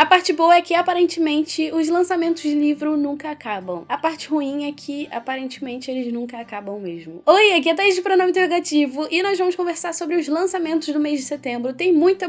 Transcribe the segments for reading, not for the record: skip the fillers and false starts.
A parte boa é que, aparentemente, os lançamentos de livro nunca acabam. A parte ruim é que, aparentemente, eles nunca acabam mesmo. Oi, aqui é a Thaís de Pronome Interrogativo e nós vamos conversar sobre os lançamentos do mês de setembro. Tem muita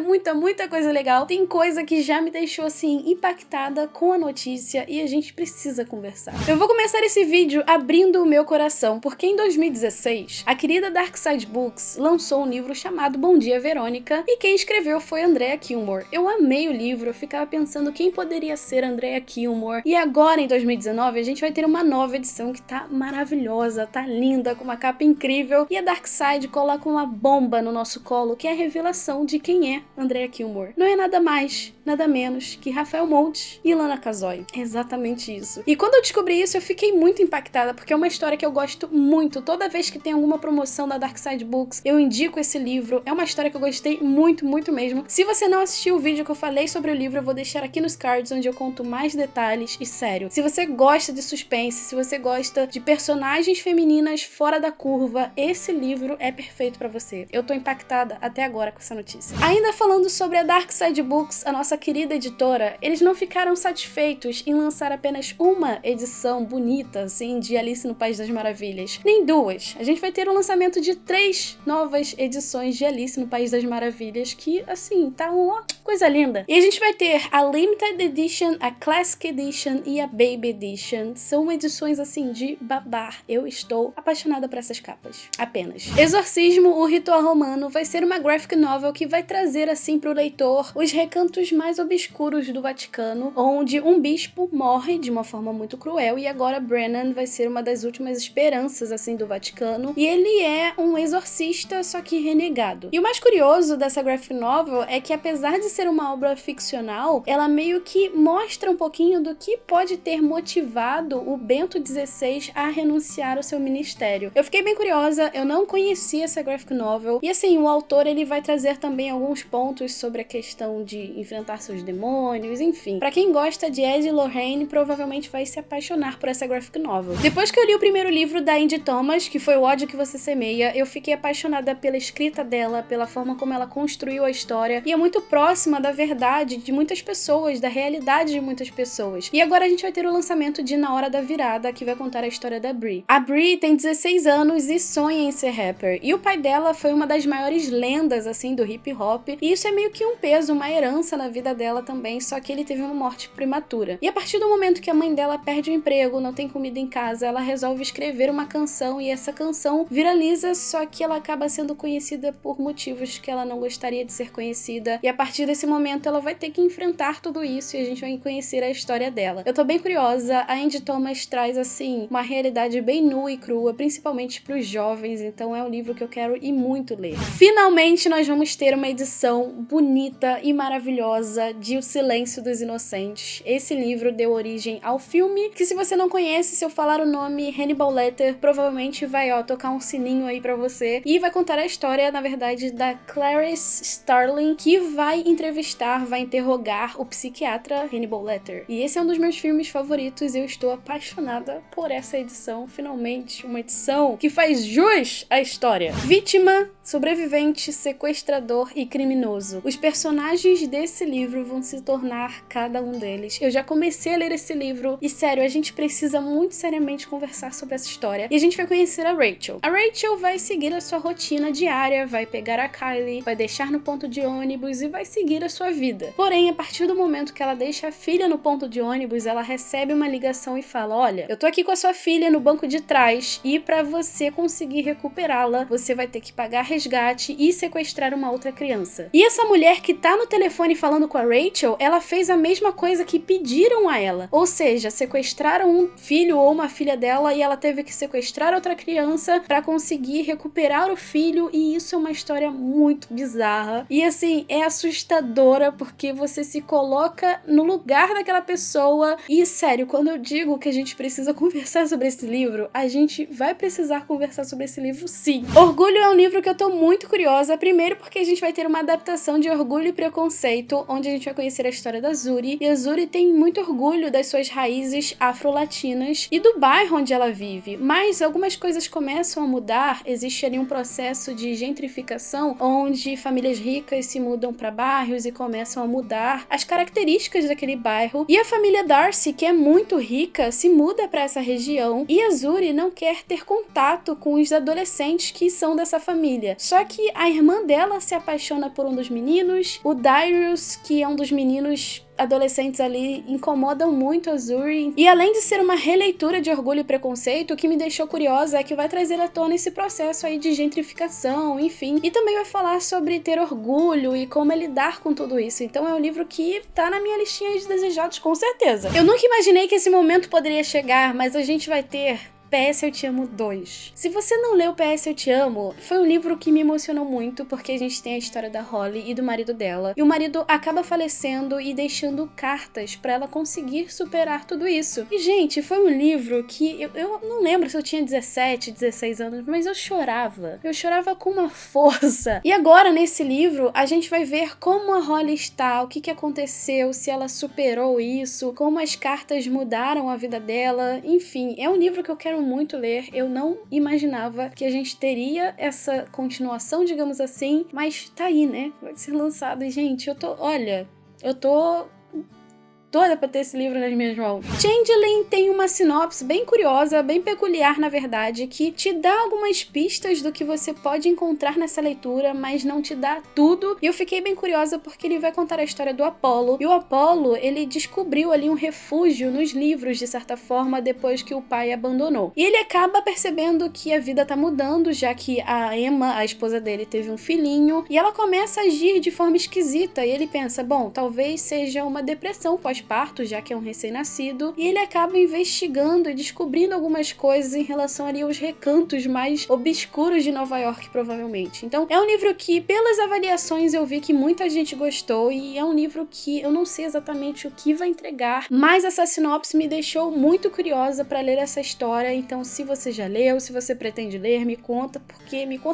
coisa legal. Tem coisa que já me deixou, assim, impactada com a notícia e a gente precisa conversar. Eu vou começar esse vídeo abrindo o meu coração, porque em 2016, a querida Dark Side Books lançou um livro chamado Bom Dia, Verônica, e quem escreveu foi Andrea Kilmore. Eu amei o livro, eu ficava pensando quem poderia ser Andrea Kilmore, e agora em 2019 a gente vai ter uma nova edição que tá maravilhosa, tá linda, com uma capa incrível, e a Dark Side coloca uma bomba no nosso colo, que é a revelação de quem é Andrea Kilmore. Não é nada mais, nada menos que Rafael Montes e Lana Casoy. É exatamente isso. E quando eu descobri isso, eu fiquei muito impactada, porque é uma história que eu gosto muito. Toda vez que tem alguma promoção da Dark Side Books, eu indico esse livro. É uma história que eu gostei muito mesmo. Se você não assistiu o vídeo que eu falei sobre o livro, eu vou deixar aqui nos cards, onde eu conto mais detalhes. E sério, se você gosta de suspense, se você gosta de personagens femininas fora da curva, esse livro é perfeito pra você. Eu tô impactada até agora com essa notícia. Ainda falando sobre a Dark Side Books, a nossa querida editora, eles não ficaram satisfeitos em lançar apenas uma edição bonita, assim, de Alice no País das Maravilhas. Nem duas. A gente vai ter o lançamento de 3 novas edições de Alice no País das Maravilhas, que, assim, tá uma coisa linda. E a gente vai ter a Limited Edition, a Classic Edition e a Baby Edition. São edições, assim, de babar. Eu estou apaixonada por essas capas. Apenas. Exorcismo, o Ritual Romano, vai ser uma graphic novel que vai trazer, assim, pro leitor os recantos mais obscuros do Vaticano, onde um bispo morre de uma forma muito cruel e agora Brennan vai ser uma das últimas esperanças, assim, do Vaticano, e ele é um exorcista, só que renegado. E o mais curioso dessa graphic novel é que, apesar de ser uma obra ficcional, ela meio que mostra um pouquinho do que pode ter motivado o Bento XVI a renunciar ao seu ministério. Eu fiquei bem curiosa, eu não conhecia essa graphic novel, e assim, o autor ele vai trazer também alguns pontos sobre a questão de enfrentar seus demônios, enfim. Pra quem gosta de Ed Lorraine, provavelmente vai se apaixonar por essa graphic novel. Depois que eu li o primeiro livro da Angie Thomas, que foi O Ódio que Você Semeia, eu fiquei apaixonada pela escrita dela, pela forma como ela construiu a história, e é muito próxima da verdade de muitas pessoas, da realidade de muitas pessoas. E agora a gente vai ter o lançamento de Na Hora da Virada, que vai contar a história da Brie. A Brie tem 16 anos e sonha em ser rapper, e o pai dela foi uma das maiores lendas, assim, do hip hop, e isso é meio que um peso, uma herança na vida dela também, só que ele teve uma morte prematura. E a partir do momento que a mãe dela perde o emprego, não tem comida em casa, ela resolve escrever uma canção, e essa canção viraliza, só que ela acaba sendo conhecida por motivos que ela não gostaria de ser conhecida, e a partir desse momento ela vai ter que enfrentar tudo isso, e a gente vai conhecer a história dela. Eu tô bem curiosa, a Angie Thomas traz, assim, uma realidade bem nua e crua, principalmente pros jovens, então é um livro que eu quero ir muito ler. Finalmente nós vamos ter uma edição bonita e maravilhosa de O Silêncio dos Inocentes. Esse livro deu origem ao filme, que se você não conhece, se eu falar o nome Hannibal Lecter, provavelmente vai, ó, tocar um sininho aí pra você, e vai contar a história, na verdade, da Clarice Starling, que vai entrevistar, vai interrogar o psiquiatra Hannibal Lecter. E esse é um dos meus filmes favoritos e eu estou apaixonada por essa edição, finalmente, uma edição que faz jus à história. Vítima, sobrevivente, sequestrador e criminoso. Os personagens desse livro vão se tornar cada um deles. Eu já comecei a ler esse livro e, sério, a gente precisa muito seriamente conversar sobre essa história. E a gente vai conhecer a Rachel. A Rachel vai seguir a sua rotina diária, vai pegar a Kylie, vai deixar no ponto de ônibus e vai seguir a sua vida. Porém, a partir do momento que ela deixa a filha no ponto de ônibus, ela recebe uma ligação e fala: olha, eu tô aqui com a sua filha no banco de trás e pra você conseguir recuperá-la, você vai ter que pagar resgate e sequestrar uma outra criança. E essa mulher que tá no telefone falando com a Rachel, ela fez a mesma coisa que pediram a ela. Ou seja, sequestraram um filho ou uma filha dela e ela teve que sequestrar outra criança pra conseguir recuperar o filho, e isso é uma história muito bizarra. E assim, é assustadora porque você se coloca no lugar daquela pessoa. E sério, quando eu digo que a gente precisa conversar sobre esse livro, a gente vai precisar conversar sobre esse livro, sim. Orgulho é um livro que eu tô muito curiosa, primeiro porque a gente vai ter uma adaptação de Orgulho e Preconceito, onde a gente vai conhecer a história da Zuri, e a Zuri tem muito orgulho das suas raízes afro-latinas e do bairro onde ela vive, mas algumas coisas começam a mudar. Existe ali um processo de gentrificação, onde famílias ricas se mudam para bairros e começam a mudar as características daquele bairro, e a família Darcy, que é muito rica, se muda para essa região, e a Zuri não quer ter contato com os adolescentes que são dessa família. Só que a irmã dela se apaixona por um dos meninos, o Darius, que é um dos meninos adolescentes ali, incomodam muito a Zuri. E além de ser uma releitura de Orgulho e Preconceito, o que me deixou curiosa é que vai trazer à tona esse processo aí de gentrificação, enfim. E também vai falar sobre ter orgulho e como é lidar com tudo isso. Então é um livro que tá na minha listinha de desejados, com certeza. Eu nunca imaginei que esse momento poderia chegar, mas a gente vai ter PS Eu Te Amo 2. Se você não leu PS Eu Te Amo, foi um livro que me emocionou muito, porque a gente tem a história da Holly e do marido dela. E o marido acaba falecendo e deixando cartas pra ela conseguir superar tudo isso. E, gente, foi um livro que eu não lembro se eu tinha 17, 16 anos, mas eu chorava. Eu chorava com uma força. E agora, nesse livro, a gente vai ver como a Holly está, o que aconteceu, se ela superou isso, como as cartas mudaram a vida dela. Enfim, é um livro que eu quero muito ler. Eu não imaginava que a gente teria essa continuação, digamos assim, mas tá aí, né? Vai ser lançado e, gente, eu tô doida pra ter esse livro nas minhas mãos. Changeling tem uma sinopse bem curiosa, bem peculiar, na verdade, que te dá algumas pistas do que você pode encontrar nessa leitura, mas não te dá tudo. E eu fiquei bem curiosa porque ele vai contar a história do Apollo. E o Apollo, ele descobriu ali um refúgio nos livros, de certa forma, depois que o pai abandonou. E ele acaba percebendo que a vida tá mudando, já que a Emma, a esposa dele, teve um filhinho, e ela começa a agir de forma esquisita. E ele pensa, bom, talvez seja uma depressão pós-parto, já que é um recém-nascido, e ele acaba investigando e descobrindo algumas coisas em relação ali aos recantos mais obscuros de Nova York, provavelmente. Então, é um livro que, pelas avaliações, eu vi que muita gente gostou, e é um livro que eu não sei exatamente o que vai entregar, mas essa sinopse me deixou muito curiosa para ler essa história. Então, se você já leu, se você pretende ler, me conta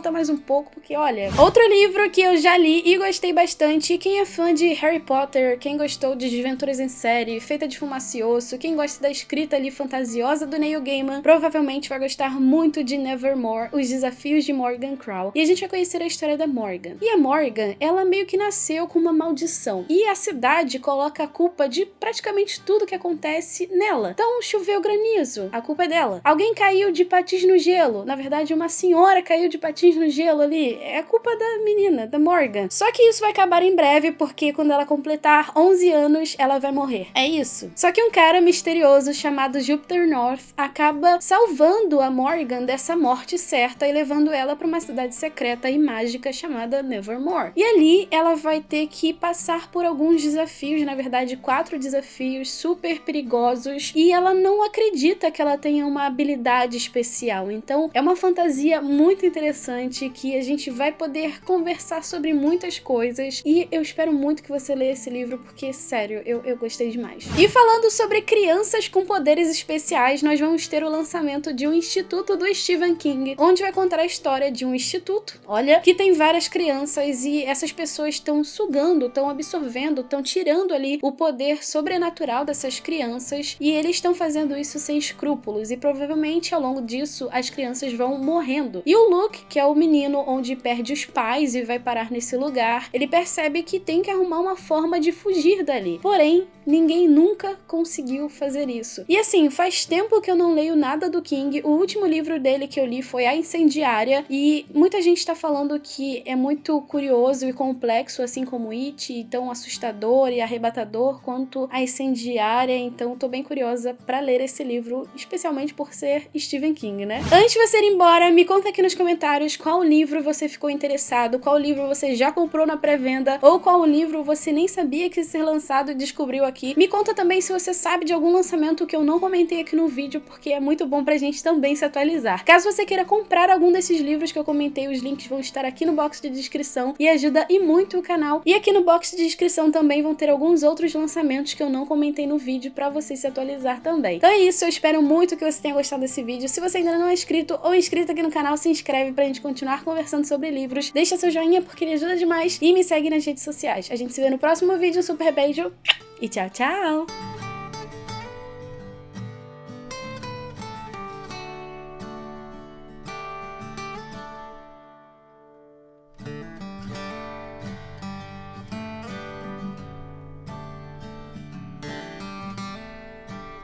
mais um pouco, porque olha, outro livro que eu já li e gostei bastante, e quem é fã de Harry Potter, quem gostou de Desventuras em Série, Feita de Fumaça e Osso, quem gosta da escrita ali fantasiosa do Neil Gaiman, provavelmente vai gostar muito de Nevermore, Os Desafios de Morgan Crow. E a gente vai conhecer a história da Morgan. E a Morgan, ela meio que nasceu com uma maldição, e a cidade coloca a culpa de praticamente tudo que acontece nela. Então, choveu granizo, a culpa é dela. Alguém caiu de patins no gelo, na verdade uma senhora caiu de patins no gelo ali, é a culpa da menina, da Morgan. Só que isso vai acabar em breve, porque quando ela completar 11 anos, ela vai morrer. É isso. Só que um cara misterioso chamado Jupiter North acaba salvando a Morgan dessa morte certa e levando ela para uma cidade secreta e mágica chamada Nevermore. E ali ela vai ter que passar por alguns desafios, na verdade 4 desafios super perigosos, e ela não acredita que ela tenha uma habilidade especial. Então é uma fantasia muito interessante que a gente vai poder conversar sobre muitas coisas, e eu espero muito que você leia esse livro, porque sério, eu gostei demais. E falando sobre crianças com poderes especiais, nós vamos ter o lançamento de um instituto do Stephen King, onde vai contar a história de um instituto, olha, que tem várias crianças, e essas pessoas estão sugando, estão absorvendo, estão tirando ali o poder sobrenatural dessas crianças, e eles estão fazendo isso sem escrúpulos, e provavelmente ao longo disso as crianças vão morrendo. E o Luke, que é o menino onde perde os pais e vai parar nesse lugar, ele percebe que tem que arrumar uma forma de fugir dali. Porém, ninguém nunca conseguiu fazer isso. E assim, faz tempo que eu não leio nada do King. O último livro dele que eu li foi A Incendiária, e muita gente tá falando que é muito curioso e complexo, assim como It, tão assustador e arrebatador quanto A Incendiária. Então tô bem curiosa pra ler esse livro, especialmente por ser Stephen King, né? Antes de você ir embora, me conta aqui nos comentários qual livro você ficou interessado, qual livro você já comprou na pré-venda, ou qual livro você nem sabia que ia ser lançado e descobriu aqui. Me conta também se você sabe de algum lançamento que eu não comentei aqui no vídeo, porque é muito bom pra gente também se atualizar. Caso você queira comprar algum desses livros que eu comentei, os links vão estar aqui no box de descrição e ajuda e muito o canal. E aqui no box de descrição também vão ter alguns outros lançamentos que eu não comentei no vídeo pra você se atualizar também. Então é isso, eu espero muito que você tenha gostado desse vídeo. Se você ainda não é inscrito ou inscrita aqui no canal, se inscreve pra gente continuar conversando sobre livros. Deixa seu joinha porque ele ajuda demais e me segue nas redes sociais. A gente se vê no próximo vídeo, um super beijo e tchau, tchau!